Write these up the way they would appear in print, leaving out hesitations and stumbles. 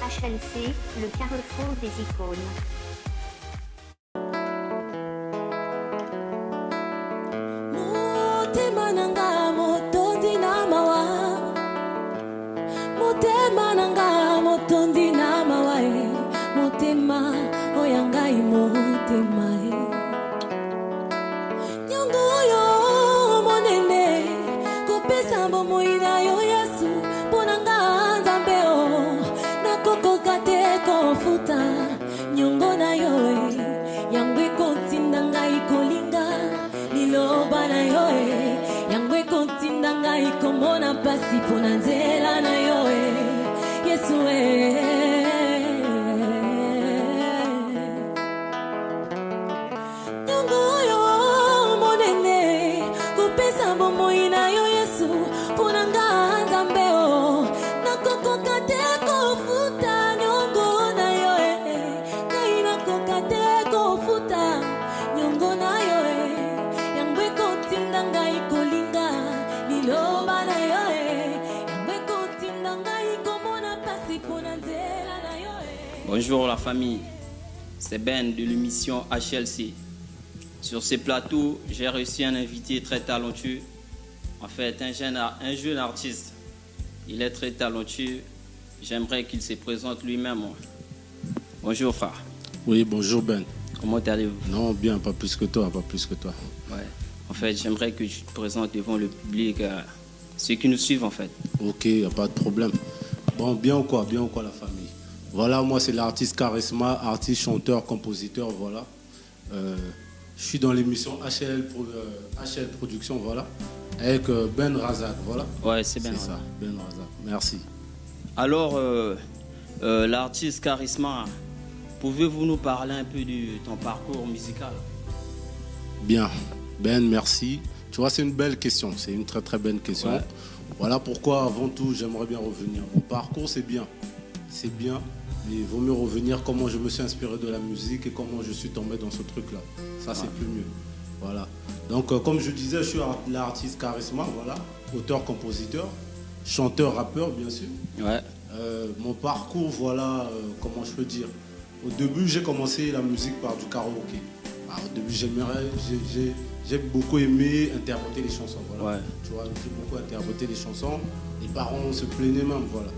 HLC, le carrefour des icônes. Motema nanga motondi na mawa, motema nanga motondi na mawa, motema oyangai motema. Nyongo yo monene, kopesa momoina yo Yesu, ponanga nzambe o, nakoko kate kofuta, nyongo na yo yangwe kotinda ngai kolinga. Liloba na yo yangwe kotinda ngai komona pasi pona nzela na yo Yesu nyongo yo monene kopesa bomoi na yo Yesu pona nga nzambe o nakokoka te kofuta nyongo na yo ngai nakoka te kofuta nyongo na yo ngai kolinga liloba na yo yangwe kotinda ngai komona pasi pona nzela na yo. Bonjour la famille, c'est Ben de l'émission HLC. Sur ces plateaux, j'ai reçu un invité très talentueux. En fait, un jeune artiste. Il est très talentueux. J'aimerais qu'il se présente lui-même. Bonjour frère. Oui, bonjour Ben. Comment allez-vous? Non, bien, pas plus que toi, pas plus que toi. Ouais. En fait, j'aimerais que tu te présentes devant le public, ceux qui nous suivent en fait. Ok, il n'y a pas de problème. Bon, bien ou quoi la famille? Voilà, moi c'est l'artiste Charisma, artiste, chanteur, compositeur, voilà. Je suis dans l'émission HL Production, voilà. Avec Ben Razak, voilà. Ouais, c'est Ben. C'est ça, Ben Razak, merci. Alors, l'artiste Charisma, pouvez-vous nous parler un peu de ton parcours musical? Bien. Ben, merci. Tu vois, c'est une belle question. C'est une très très belle question. Ouais. Voilà pourquoi, avant tout, j'aimerais bien revenir. Mon parcours, c'est bien. C'est bien. Mais il vaut mieux revenir comment je me suis inspiré de la musique et comment je suis tombé dans ce truc-là. Ça, c'est plus mieux. Voilà. Donc, comme je disais, je suis l'artiste Charisma, voilà. Auteur-compositeur, chanteur-rappeur, bien sûr. Ouais. Mon parcours, voilà, comment je peux dire. Au début, j'ai commencé la musique par du karaoké. Au début, j'ai beaucoup aimé interpréter les chansons. Voilà. Ouais. Tu vois, j'ai beaucoup interprété les chansons. Les parents se plaignaient même, voilà.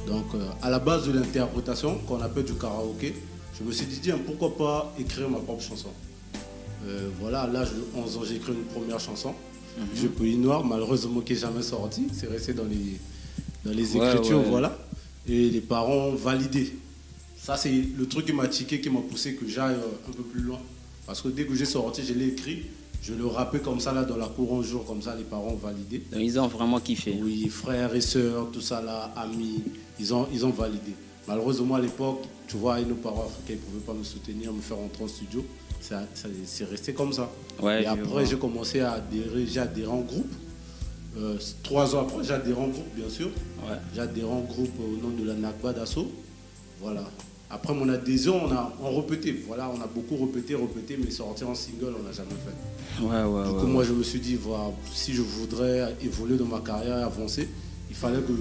Donc, à la base de l'interprétation, qu'on appelle du karaoké, je me suis dit, tiens, pourquoi pas écrire ma propre chanson. Voilà, à l'âge de 11 ans, j'ai écrit une première chanson. Je peux y noir, malheureusement, qui n'est jamais sorti. C'est resté dans les écritures, voilà. Et les parents ont validé. Ça, c'est le truc qui m'a tiqué, qui m'a poussé que j'aille un peu plus loin. Parce que dès que j'ai sorti, je l'ai écrit, je le rappais comme ça là dans la cour un jour, comme ça les parents ont validé. Donc ils ont vraiment kiffé. Oui, frères et sœurs, tout ça là, amis, ils ont validé. Malheureusement à l'époque, tu vois, nos parents africains ne pouvaient pas me soutenir, me faire rentrer en studio. C'est resté comme ça. Ouais, et après, j'ai commencé à adhérer, j'ai adhéré en groupe. 3 ans après, j'ai adhéré en groupe, bien sûr. Ouais. J'ai adhéré en groupe au nom de la Nakba d'Asso. Voilà. Après mon adhésion, on répétait. Voilà, on a beaucoup répété, mais sortir en single, on n'a jamais fait. Du coup, moi, je me suis dit, voilà, si je voudrais évoluer dans ma carrière et avancer, il fallait que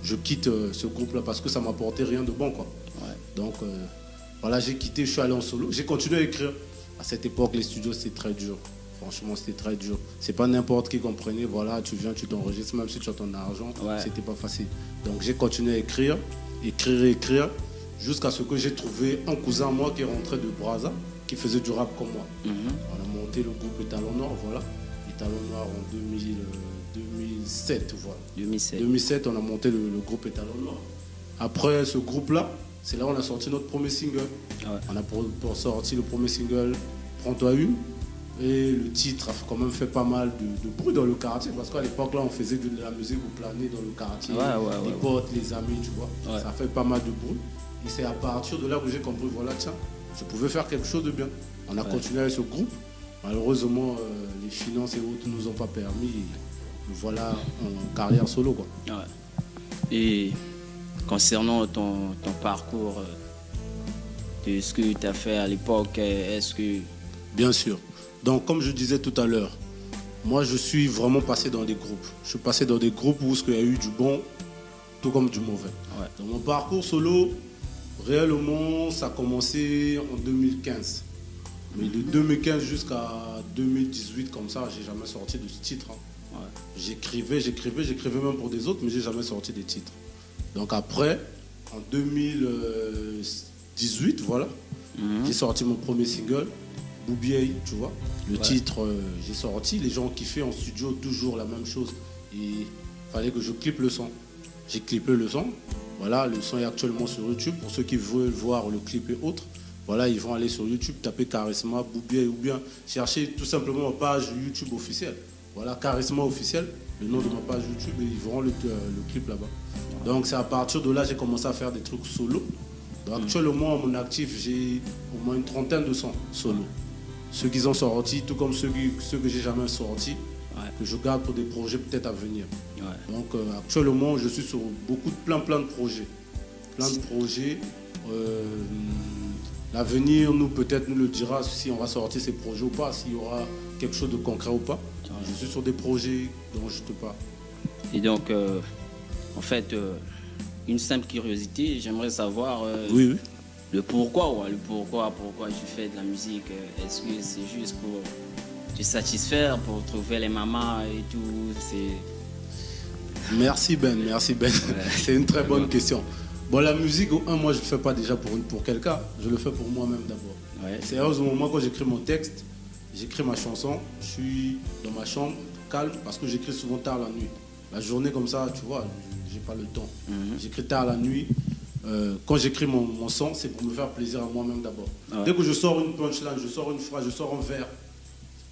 je quitte ce groupe-là parce que ça ne m'apportait rien de bon, quoi. Ouais. Donc, voilà, j'ai quitté, je suis allé en solo. J'ai continué à écrire. À cette époque, les studios, c'était très dur. Franchement, c'était très dur. C'est pas n'importe qui comprenait. Voilà, tu viens, tu t'enregistres, même si tu as ton argent, c'était pas facile. Donc, j'ai continué à écrire, jusqu'à ce que j'ai trouvé un cousin à moi qui est rentré de Brazza, qui faisait du rap comme moi. On a monté le groupe Étalon Noir, voilà. Étalon Noir en 2007, voilà. 2007, on a monté le groupe Étalon Noir. Après ce groupe-là, c'est là où on a sorti notre premier single. On a sorti le premier single, Prends-toi une. Et le titre a quand même fait pas mal de bruit dans le quartier, parce qu'à l'époque, là, on faisait de la musique au plané dans le quartier. Les potes, les amis, tu vois. Ça fait pas mal de bruit. Et c'est à partir de là que j'ai compris, voilà, tiens, je pouvais faire quelque chose de bien. On a continué avec ce groupe. Malheureusement, les finances et autres ne nous ont pas permis. Nous voilà en carrière solo, quoi. Et concernant ton parcours, de ce que tu as fait à l'époque, est-ce que... Bien sûr. Donc, comme je disais tout à l'heure, moi, je suis vraiment passé dans des groupes. Je suis passé dans des groupes où il y a eu du bon, tout comme du mauvais. Dans mon parcours solo, Réellement, ça a commencé en 2015. Mais de 2015 jusqu'à 2018, comme ça, j'ai jamais sorti de titre. Hein. Ouais. J'écrivais même pour des autres, mais j'ai jamais sorti des titres. Donc après, en 2018, voilà, j'ai sorti mon premier single, Boubiaï, tu vois. Le titre, j'ai sorti, les gens ont kiffé en studio, toujours la même chose. Et il fallait que je clippe le son. J'ai clippé le son. Voilà, le son est actuellement sur YouTube. Pour ceux qui veulent voir le clip et autres, voilà, ils vont aller sur YouTube, taper Charisma, Boubiaï, ou bien chercher tout simplement ma page YouTube officielle. Voilà, Charisma officiel, le nom de ma page YouTube, et ils verront le clip là-bas. Donc c'est à partir de là j'ai commencé à faire des trucs solo. Donc actuellement, à mon actif, j'ai au moins une trentaine de sons solo. Ceux qui ont sorti, tout comme ceux que j'ai jamais sortis, que je garde pour des projets peut-être à venir. Ouais. Donc actuellement, je suis sur plein de projets. Plein de projets. L'avenir peut-être nous le dira si on va sortir ces projets ou pas, s'il y aura quelque chose de concret ou pas. Je suis sur des projets dont je te parle. Et donc, en fait, une simple curiosité, j'aimerais savoir le pourquoi tu fais de la musique. Est-ce que c'est juste pour te satisfaire, pour trouver les mamans et tout? Merci Ben. Ouais. C'est une très bonne question. Bon, la musique, moi je ne le fais pas déjà pour quelqu'un, je le fais pour moi-même d'abord. Ouais. Sérieusement, moi quand j'écris mon texte, j'écris ma chanson, je suis dans ma chambre, calme, parce que j'écris souvent tard la nuit. La journée comme ça, tu vois, j'ai pas le temps. J'écris tard la nuit. Quand j'écris mon son, c'est pour me faire plaisir à moi-même d'abord. Ouais. Dès que je sors une punchline, je sors une phrase, je sors un vers,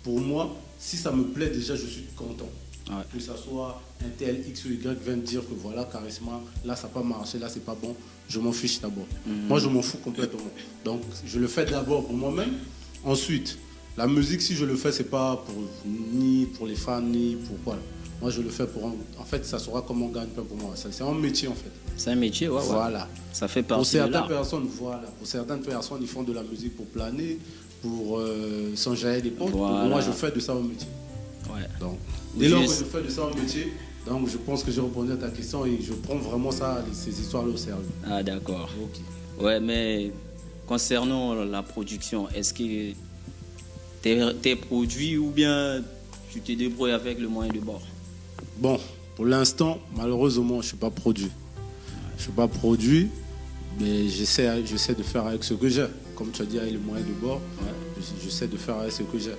pour moi, si ça me plaît déjà, je suis content. Ouais. Que ça soit un tel X ou Y vient me dire que voilà, Charisma, là ça n'a pas marché, là c'est pas bon, je m'en fiche d'abord. Moi je m'en fous complètement. Donc je le fais d'abord pour moi-même. Ensuite, la musique, si je le fais, c'est pas ni pour les fans, ni pour quoi. Moi je le fais pour... En fait, ça sera comme on gagne pas pour moi. C'est un métier en fait. C'est un métier, ouais. Voilà. Ça fait partie de l'art. Pour certaines personnes, ils font de la musique pour planer, pour s'enjailler des potes. Voilà. Moi je fais de ça un métier. Ouais. Donc, dès lors que je fais de ça un métier, donc je pense que j'ai répondu à ta question et je prends vraiment ces histoires-là au sérieux. Ah d'accord. Okay. Ouais, mais concernant la production, est-ce que t'es produit ou bien tu te débrouilles avec le moyen de bord? Bon, pour l'instant, malheureusement, je ne suis pas produit. Je ne suis pas produit, mais j'essaie de faire avec ce que j'ai. Comme tu as dit, avec le moyen de bord, j'essaie de faire avec ce que j'ai.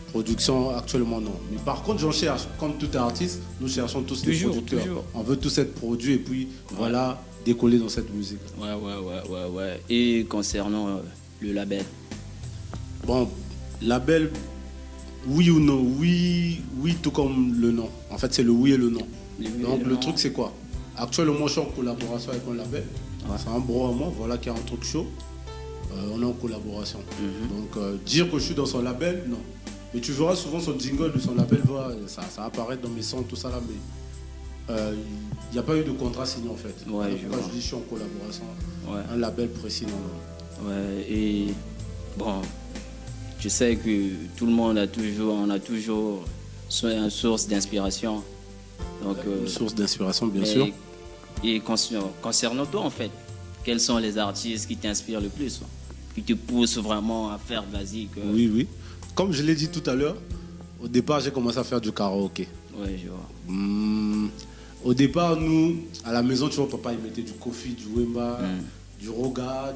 Production, actuellement, non. Mais par contre, j'en cherche. Comme tout artiste, nous cherchons tous des producteurs. Toujours. On veut tous être produits et puis, voilà, décoller dans cette musique. Ouais. Et concernant le label? Bon, label, oui ou non? Oui, tout comme le non. En fait, c'est le oui et le non. Donc, le truc, c'est quoi? Actuellement, je suis en collaboration avec un label. Ouais. C'est un bro à moi, voilà, qui a un truc chaud. On est en collaboration. Donc, dire que je suis dans son label, non. Mais tu verras souvent son jingle de son label, ça apparaît dans mes sons, tout ça là, mais il n'y a pas eu de contrat signé en fait. Ouais, je dis je suis en collaboration, un label précis, non. Ouais, et bon, je sais que tout le monde a toujours une source d'inspiration. Donc, une source d'inspiration, bien sûr. Et concernant toi en fait, quels sont les artistes qui t'inspirent le plus, qui te poussent vraiment à faire vas-y que... Oui. Comme je l'ai dit tout à l'heure, au départ, j'ai commencé à faire du karaoké. Ouais, je vois. Au départ, nous, à la maison, tu vois, papa, il mettait du Kofi, du Wemba, du Roga,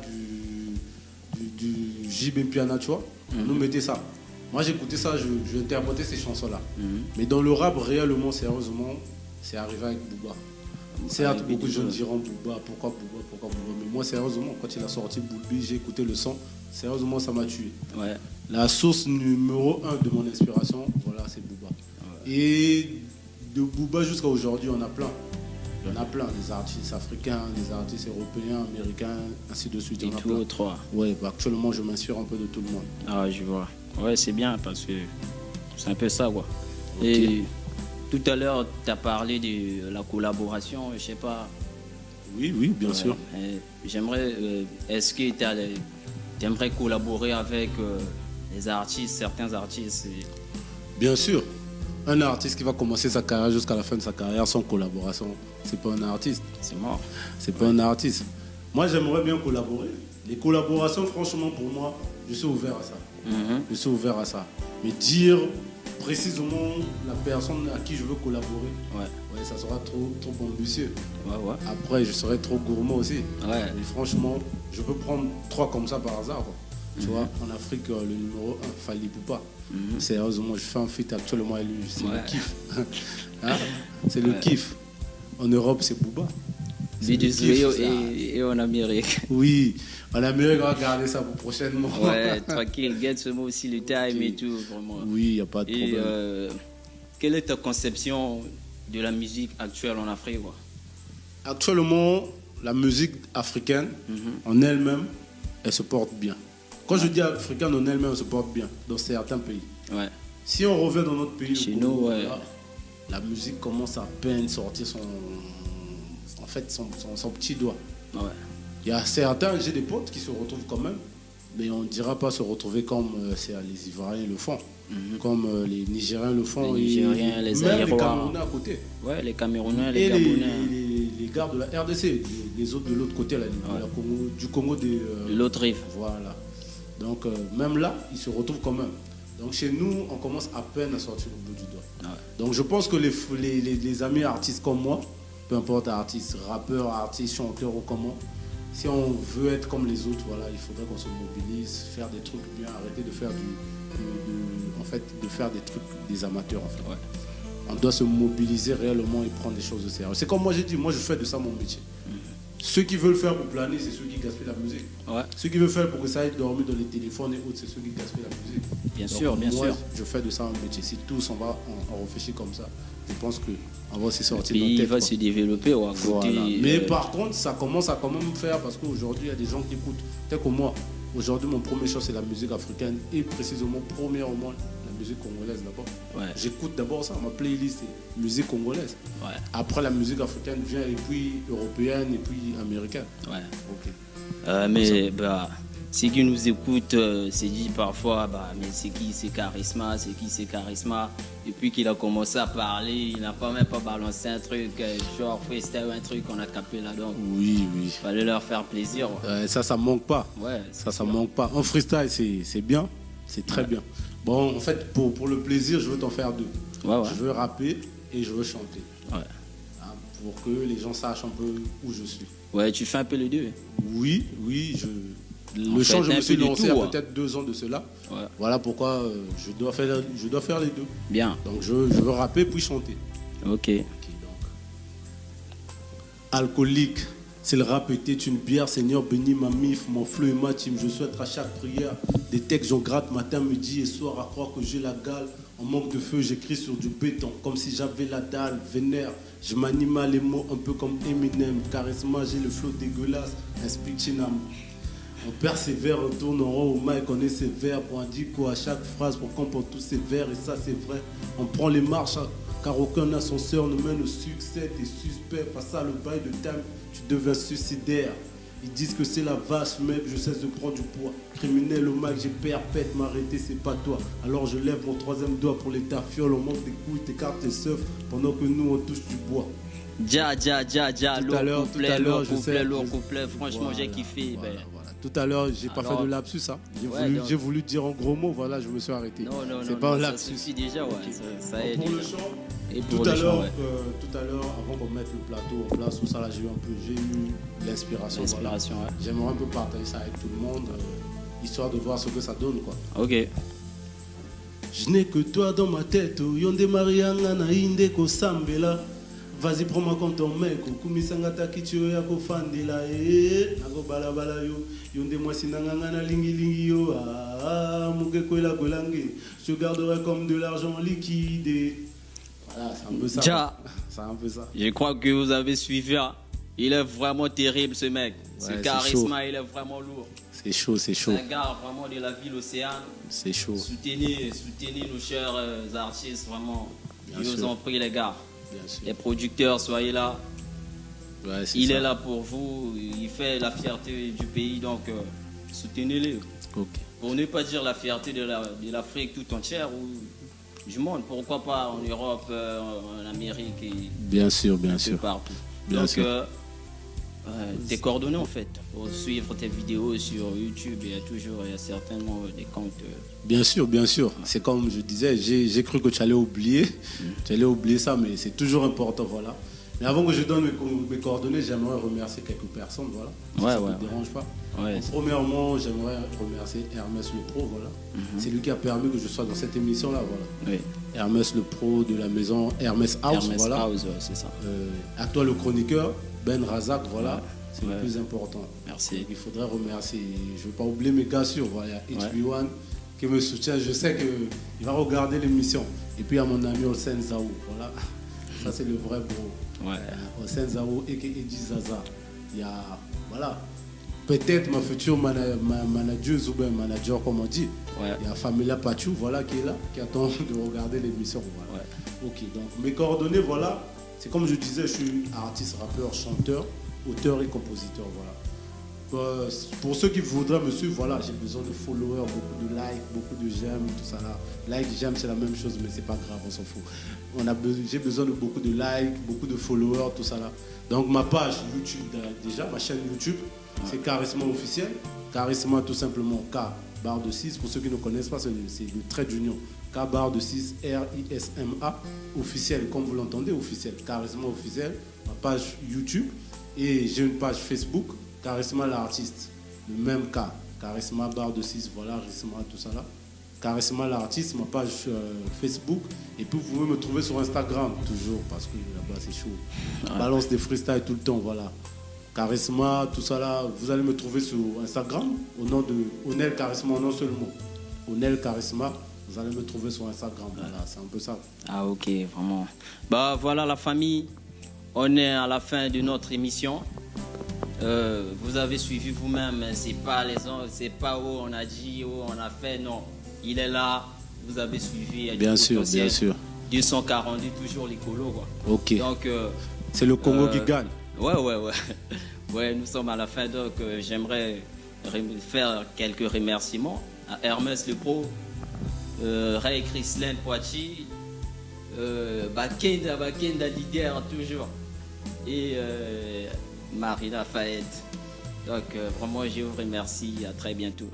du Jibé Piana, tu vois. Nous mettait ça. Moi, j'écoutais ça, je interprétais ces chansons-là. Mais dans le rap, réellement, sérieusement, c'est arrivé avec Booba. Certes, beaucoup de gens diront Booba, pourquoi Booba. Mais moi, sérieusement, quand il a sorti Boulbi, j'ai écouté le son. Sérieusement, ça m'a tué. Ouais. La source numéro 1 de mon inspiration, voilà, c'est Booba. Ouais. Et de Booba jusqu'à aujourd'hui, on a plein. Il y en a plein, des artistes africains, des artistes européens, américains, ainsi de suite. Et tout autre. Ouais, actuellement, je m'inspire un peu de tout le monde. Ah, je vois. Ouais, c'est bien parce que c'est un peu ça, quoi. Okay. Et tout à l'heure, tu as parlé de la collaboration, je sais pas. Oui, bien sûr. J'aimerais, est-ce que tu aimerais collaborer avec certains artistes? Bien sûr. Un artiste qui va commencer sa carrière jusqu'à la fin de sa carrière sans collaboration, c'est pas un artiste. C'est mort. C'est pas un artiste. Moi, j'aimerais bien collaborer. Les collaborations, franchement, pour moi, je suis ouvert à ça. Je suis ouvert à ça. Mais dire précisément la personne à qui je veux collaborer, ouais, ça sera trop ambitieux. Ouais. Après, je serai trop gourmand aussi. Ouais. Mais franchement, je peux prendre 3 comme ça par hasard, quoi. Tu vois, en Afrique, le numéro 1, Fally Ipupa. Sérieusement, je fais un feat actuellement avec lui. C'est le kiff. Hein? C'est le kiff. En Europe, c'est Booba. Et en Amérique. Oui, en Amérique, on va garder ça pour prochainement. Ouais, tranquille, get ce mot aussi, le time et tout, vraiment. Oui, il n'y a pas de problème. Quelle est ta conception de la musique actuelle en Afrique, quoi? Actuellement, la musique africaine, en elle-même, elle se porte bien. Quand je dis africaine, en elle-même, elle se porte bien dans certains pays. Ouais. Si on revient dans notre pays, chez nous, ouais. La musique commence à peine sortir son petit doigt. Ouais. Il y a certains, j'ai des potes qui se retrouvent quand même, mais on ne dira pas se retrouver comme les Ivoiriens le font, comme les Nigériens le font, les Nigériens, les même les Camerounais à côté. Ouais, les Camerounais, les Gabonais. Les gars de la RDC, les autres de l'autre côté, du Congo de l'autre rive. Voilà. Donc même là, ils se retrouvent quand même. Donc chez nous, on commence à peine à sortir au bout du doigt. Ouais. Donc je pense que les amis artistes comme moi, peu importe artistes, rappeurs, artistes, chanteurs ou comment, si on veut être comme les autres, voilà, il faudrait qu'on se mobilise, faire des trucs bien, arrêter de faire des trucs des amateurs en fait. Ouais. On doit se mobiliser réellement et prendre des choses au sérieux. C'est comme moi j'ai dit, moi je fais de ça mon métier. Ceux qui veulent faire pour planer, c'est ceux qui gaspillent la musique. Ouais. Ceux qui veulent faire pour que ça aille dormir dans les téléphones et autres, c'est ceux qui gaspillent la musique. Bien sûr. Moi, je fais de ça un métier. Si tous on va en réfléchir comme ça, je pense qu'on va aussi sortir de notre tête. Il va se développer ou à côté. Voilà. Mais par contre, ça commence à quand même faire parce qu'aujourd'hui, il y a des gens qui écoutent. Tel que moi, aujourd'hui, mon premier choix, c'est la musique africaine et précisément, premièrement, la musique congolaise d'abord. Ouais. J'écoute d'abord ça, ma playlist c'est musique congolaise. Ouais. Après, la musique africaine vient et puis européenne et puis américaine. Ouais. Ok. Mais ceux qui nous écoutent se disent parfois, mais c'est qui c'est Charisma, Depuis qu'il a commencé à parler, il n'a même pas balancé un truc, genre freestyle ou un truc qu'on a capé là-dedans. Oui. Il fallait leur faire plaisir. Ça manque pas. Ouais, ça manque pas. En freestyle, c'est bien, c'est très bien. Bon, en fait, pour le plaisir, je veux t'en faire 2. Ouais. Je veux rapper et je veux chanter. Ouais. Pour que les gens sachent un peu où je suis. Ouais, tu fais un peu les deux. Oui, le chant, je me suis lancé il y a peut-être 2 ans de cela. Ouais. Voilà pourquoi je dois faire les 2. Bien. Donc je veux rapper puis chanter. Ok. Donc. Alcoolique, c'est le rap était une bière. Seigneur bénis ma mif, mon fleu et ma team. Je souhaite à chaque prière des textes, j'en gratte matin, midi et soir à croire que j'ai la gale. En manque de feu, j'écris sur du béton, comme si j'avais la dalle, vénère. Je m'anime à les mots un peu comme Eminem. Charisma, j'ai le flow dégueulasse, un speechinam. On persévère, on tourne en rond au mic, on est sévère pour indiquer à chaque phrase pour qu'on porte tous ces vers, et ça c'est vrai. On prend les marches, car aucun ascenseur ne mène au succès. T'es suspect, face à le bail de time, tu deviens suicidaire. Ils disent que c'est la vache, mec, je cesse de prendre du poids. Criminel au mic, j'ai perpète, m'arrêter, c'est pas toi. Alors je lève mon 3e doigt pour les tafioles, on manque des couilles, t'écartes les seufs, pendant que nous on touche du bois. Lourd couplet, franchement voilà, j'ai kiffé. Voilà. Tout à l'heure, j'ai pas fait de lapsus, hein. J'ai voulu dire en gros mots, voilà, je me suis arrêté. Non, c'est pas un lapsus. Ça suffit déjà, ouais. Okay. Ça aide. Pour le chant, tout à l'heure, avant qu'on mette le plateau en place, tout ça, là, j'ai eu l'inspiration. Voilà. Ouais. J'aimerais un peu partager ça avec tout le monde, histoire de voir ce que ça donne, quoi. Ok. Je n'ai que toi dans ma tête, yonde marianga na inde ko sambela. Vas-y, prends-moi comme ton mec. Kumisanga takitio ya ko fandela nako balabala yo yonde moi sinanga na lingi yo muke kwela kwelange. Je garderai comme de l'argent liquide. Voilà, c'est un peu ça. C'est un peu ça. Je crois que vous avez suivi. Il est vraiment terrible ce mec. Ce charisme, il est vraiment lourd. C'est chaud. C'est un gars vraiment de la ville Océane. C'est chaud. Soutenez nos chers artistes vraiment. Ils vous ont pris les gars. Les producteurs, soyez là. Ouais, il est là pour vous. Il fait la fierté du pays, donc soutenez-le. Okay. Pour ne pas dire la fierté de l'Afrique tout entière ou du monde. Pourquoi pas en Europe, en Amérique et bien sûr. partout. Bien donc sûr. tes coordonnées en fait, pour suivre tes vidéos sur YouTube. Il y a certainement des comptes. Bien sûr, bien sûr. C'est comme je disais, j'ai cru que tu allais oublier. Tu allais oublier ça, mais c'est toujours important, voilà. Mais avant que je donne mes coordonnées, j'aimerais remercier quelques personnes, voilà. Si ça ne te dérange pas. Ouais, premièrement, j'aimerais remercier Hermès Le Pro, voilà. C'est lui qui a permis que je sois dans cette émission-là, voilà. Oui. Hermès Le Pro de la maison Hermès House, Hermès voilà. House, ouais, c'est ça. À toi le chroniqueur, Ben Razak, voilà. C'est le plus important. Merci. Donc, il faudrait remercier. Je ne veux pas oublier mes gars sûrs, voilà. Il y a HB1 qui me soutient. Je sais qu'il va regarder l'émission. Et puis il y a mon ami Olsen Zaou, voilà. Ça c'est le vrai bro. Olsen Zaou et Eddie Zaza. Il y a, voilà. Peut-être ma future manager ou bien manager, comme on dit. Il y a Familia Pachou, voilà, qui est là, qui attend de regarder l'émission. Voilà. Ok, donc mes coordonnées, voilà. C'est comme je disais, je suis artiste, rappeur, chanteur, auteur et compositeur, voilà. Pour ceux qui voudraient me suivre, voilà, j'ai besoin de followers, beaucoup de likes, beaucoup de j'aime, tout ça là. Like, j'aime, c'est la même chose, mais c'est pas grave, on s'en fout. J'ai besoin de beaucoup de likes, beaucoup de followers, tout ça là. Donc ma page YouTube, déjà, ma chaîne YouTube, c'est Charisma officiel. Charisma tout simplement K barre de 6. Pour ceux qui ne connaissent pas, c'est le trait d'union. K barre de 6 RISMA officiel, comme vous l'entendez, officiel. Charisma officiel, ma page YouTube. Et j'ai une page Facebook, Charisma l'artiste. Le même K. Charisma barre de 6, voilà, Charisma, tout ça là. Charisma l'artiste, ma page Facebook. Et puis vous pouvez me trouver sur Instagram, toujours, parce que là-bas c'est chaud. Balance des freestyles tout le temps, voilà. Charisma, tout ça là, vous allez me trouver sur Instagram au nom de Onel Charisma, en un seul mot. Onel Charisma, vous allez me trouver sur Instagram, voilà, c'est un peu ça. Ah ok, vraiment. Bah voilà la famille, on est à la fin de notre émission. Vous avez suivi vous-même, c'est pas où on a dit, où on a fait, non. Il est là, vous avez suivi. Bien sûr, bien sûr. 240, toujours les colos, quoi. Ok. Donc, c'est le Congo qui gagne. Ouais, nous sommes à la fin, donc j'aimerais faire quelques remerciements à Hermès Le Pro, Ray Chrislène Poitiers, Bakenda Lider toujours, et Marina Fayette. Donc vraiment, je vous remercie, à très bientôt.